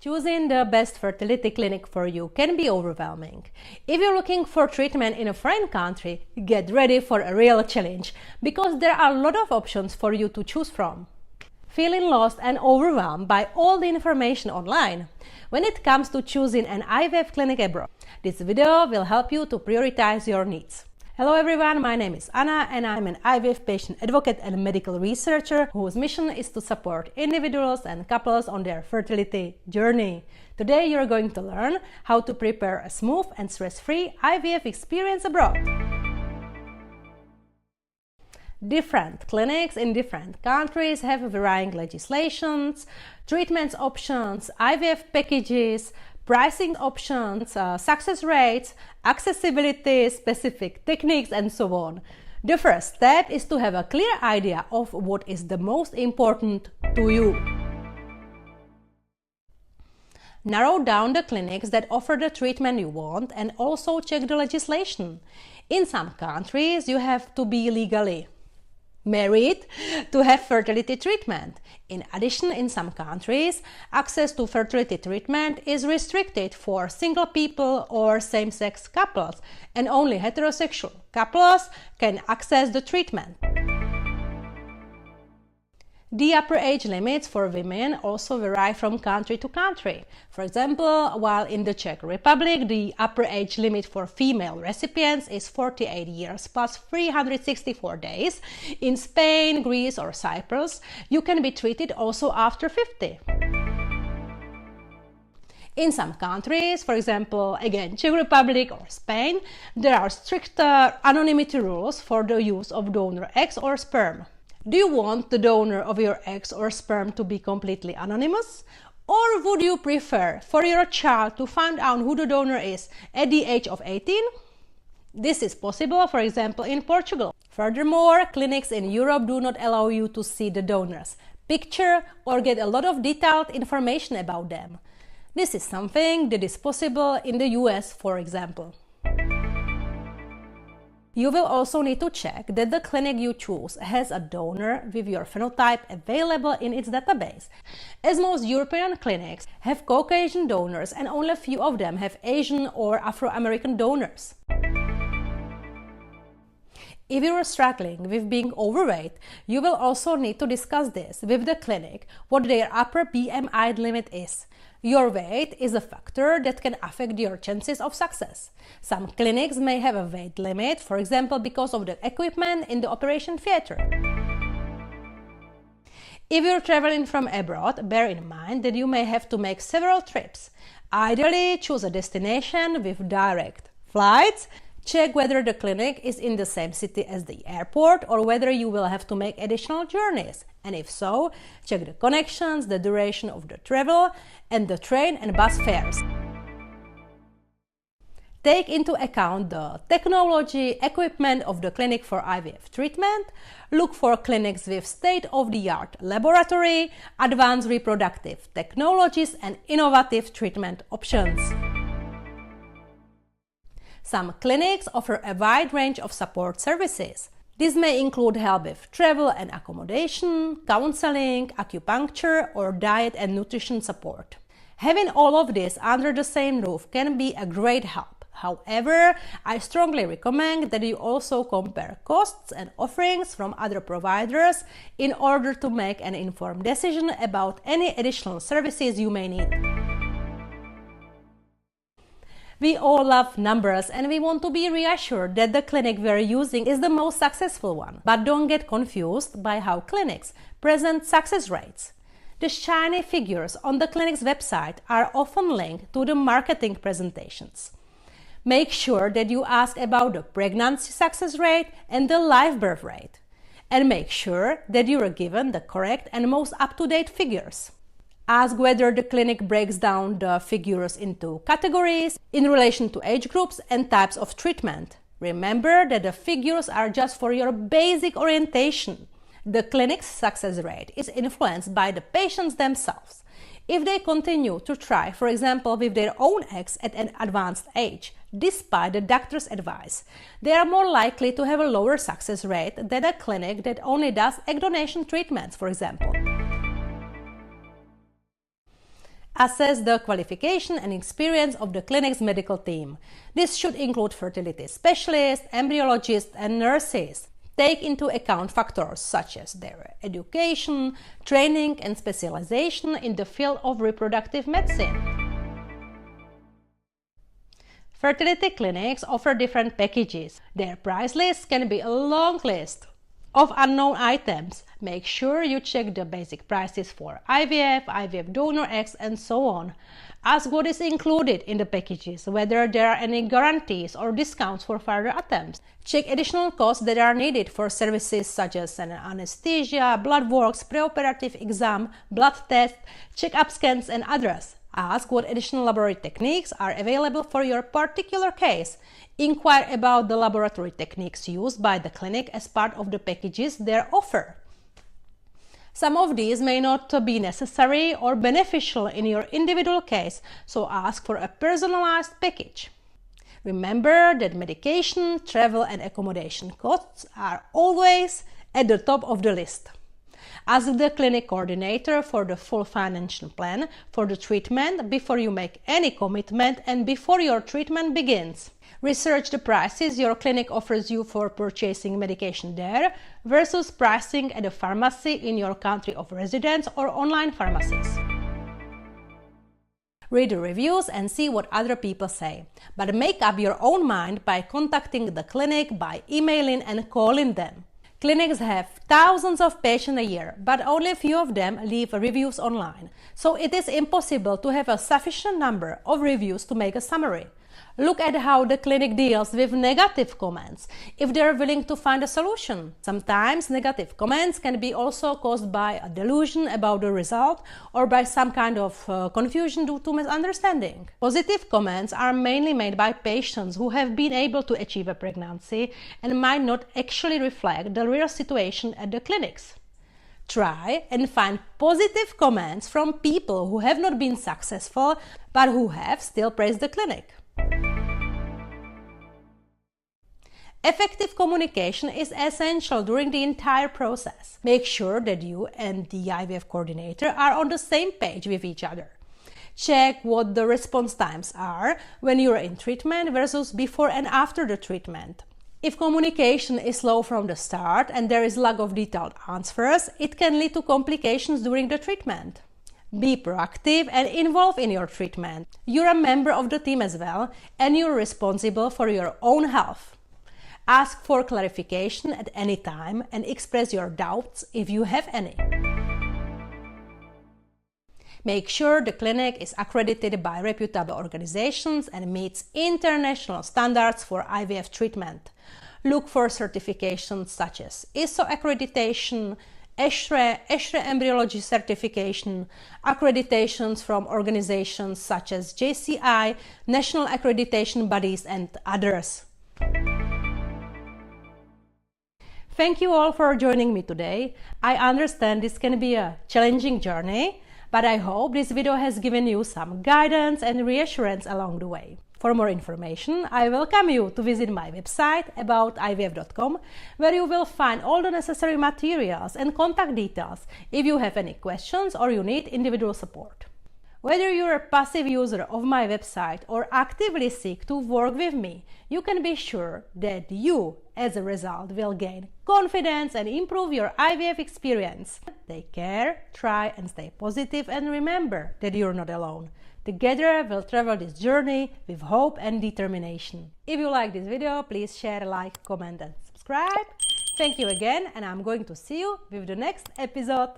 Choosing the best fertility clinic for you can be overwhelming. If you're looking for treatment in a foreign country, get ready for a real challenge, because there are a lot of options for you to choose from. Feeling lost and overwhelmed by all the information online? When it comes to choosing an IVF clinic abroad, this video will help you to prioritize your needs. Hello everyone, my name is Anna and I'm an IVF patient advocate and medical researcher whose mission is to support individuals and couples on their fertility journey. Today you're going to learn how to prepare a smooth and stress-free IVF experience abroad. Different clinics in different countries have varying legislations, treatment options, IVF packages, pricing options, success rates, accessibility, specific techniques, and so on. The first step is to have a clear idea of what is the most important to you. Narrow down the clinics that offer the treatment you want and also check the legislation. In some countries, you have to be legally married to have fertility treatment. In addition, in some countries, access to fertility treatment is restricted for single people or same-sex couples, and only heterosexual couples can access the treatment. The upper age limits for women also vary from country to country. For example, while in the Czech Republic, the upper age limit for female recipients is 48 years plus 364 days, in Spain, Greece, or Cyprus, you can be treated also after 50. In some countries, for example, again, Czech Republic or Spain, there are stricter anonymity rules for the use of donor eggs or sperm. Do you want the donor of your eggs or sperm to be completely anonymous? Or would you prefer for your child to find out who the donor is at the age of 18? This is possible, for example, in Portugal. Furthermore, clinics in Europe do not allow you to see the donor's picture or get a lot of detailed information about them. This is something that is possible in the US, for example. You will also need to check that the clinic you choose has a donor with your phenotype available in its database, as most European clinics have Caucasian donors and only a few of them have Asian or Afro-American donors. If you are struggling with being overweight, you will also need to discuss this with the clinic, what their upper BMI limit is. Your weight is a factor that can affect your chances of success. Some clinics may have a weight limit, for example, because of the equipment in the operation theater. If you're traveling from abroad, bear in mind that you may have to make several trips. Ideally, choose a destination with direct flights. Check whether the clinic is in the same city as the airport or whether you will have to make additional journeys. And if so, check the connections, the duration of the travel, and the train and bus fares. Take into account the technology, equipment of the clinic for IVF treatment. Look for clinics with state-of-the-art laboratory, advanced reproductive technologies, and innovative treatment options. Some clinics offer a wide range of support services. This may include help with travel and accommodation, counseling, acupuncture, or diet and nutrition support. Having all of this under the same roof can be a great help. However, I strongly recommend that you also compare costs and offerings from other providers in order to make an informed decision about any additional services you may need. We all love numbers and we want to be reassured that the clinic we're using is the most successful one. But don't get confused by how clinics present success rates. The shiny figures on the clinic's website are often linked to the marketing presentations. Make sure that you ask about the pregnancy success rate and the live birth rate. And make sure that you are given the correct and most up-to-date figures. Ask whether the clinic breaks down the figures into categories in relation to age groups and types of treatment. Remember that the figures are just for your basic orientation. The clinic's success rate is influenced by the patients themselves. If they continue to try, for example, with their own eggs at an advanced age, despite the doctor's advice, they are more likely to have a lower success rate than a clinic that only does egg donation treatments, for example. Assess the qualification and experience of the clinic's medical team. This should include fertility specialists, embryologists, and nurses. Take into account factors such as their education, training, and specialization in the field of reproductive medicine. Fertility clinics offer different packages. Their price list can be a long list of unknown items. Make sure you check the basic prices for IVF, IVF donor eggs, and so on. Ask what is included in the packages, whether there are any guarantees or discounts for further attempts. Check additional costs that are needed for services such as an anesthesia, blood works, preoperative exam, blood test, check-up scans, and others. Ask what additional laboratory techniques are available for your particular case. Inquire about the laboratory techniques used by the clinic as part of the packages they offer. Some of these may not be necessary or beneficial in your individual case, so ask for a personalized package. Remember that medication, travel, and accommodation costs are always at the top of the list. Ask the clinic coordinator for the full financial plan for the treatment before you make any commitment and before your treatment begins. Research the prices your clinic offers you for purchasing medication there versus pricing at a pharmacy in your country of residence or online pharmacies. Read the reviews and see what other people say, but make up your own mind by contacting the clinic, by emailing and calling them. Clinics have thousands of patients a year, but only a few of them leave reviews online, so it is impossible to have a sufficient number of reviews to make a summary. Look at how the clinic deals with negative comments, if they are willing to find a solution. Sometimes negative comments can be also caused by a delusion about the result or by some kind of confusion due to misunderstanding. Positive comments are mainly made by patients who have been able to achieve a pregnancy and might not actually reflect the real situation at the clinics. Try and find positive comments from people who have not been successful but who have still praised the clinic. Effective communication is essential during the entire process. Make sure that you and the IVF coordinator are on the same page with each other. Check what the response times are when you are in treatment versus before and after the treatment. If communication is slow from the start and there is lack of detailed answers, it can lead to complications during the treatment. Be proactive and involved in your treatment. You're a member of the team as well, and you're responsible for your own health. Ask for clarification at any time and express your doubts if you have any. Make sure the clinic is accredited by reputable organizations and meets international standards for IVF treatment. Look for certifications such as ISO accreditation, ESHRE embryology certification, accreditations from organizations such as JCI, national accreditation bodies, and others. Thank you all for joining me today. I understand this can be a challenging journey, but I hope this video has given you some guidance and reassurance along the way. For more information, I welcome you to visit my website aboutivf.com, where you will find all the necessary materials and contact details if you have any questions or you need individual support. Whether you're a passive user of my website or actively seek to work with me, you can be sure that you, as a result, will gain confidence and improve your IVF experience. Take care, try and stay positive, and remember that you're not alone. Together we'll travel this journey with hope and determination. If you like this video, please share, like, comment and subscribe. Thank you again, and I'm going to see you with the next episode.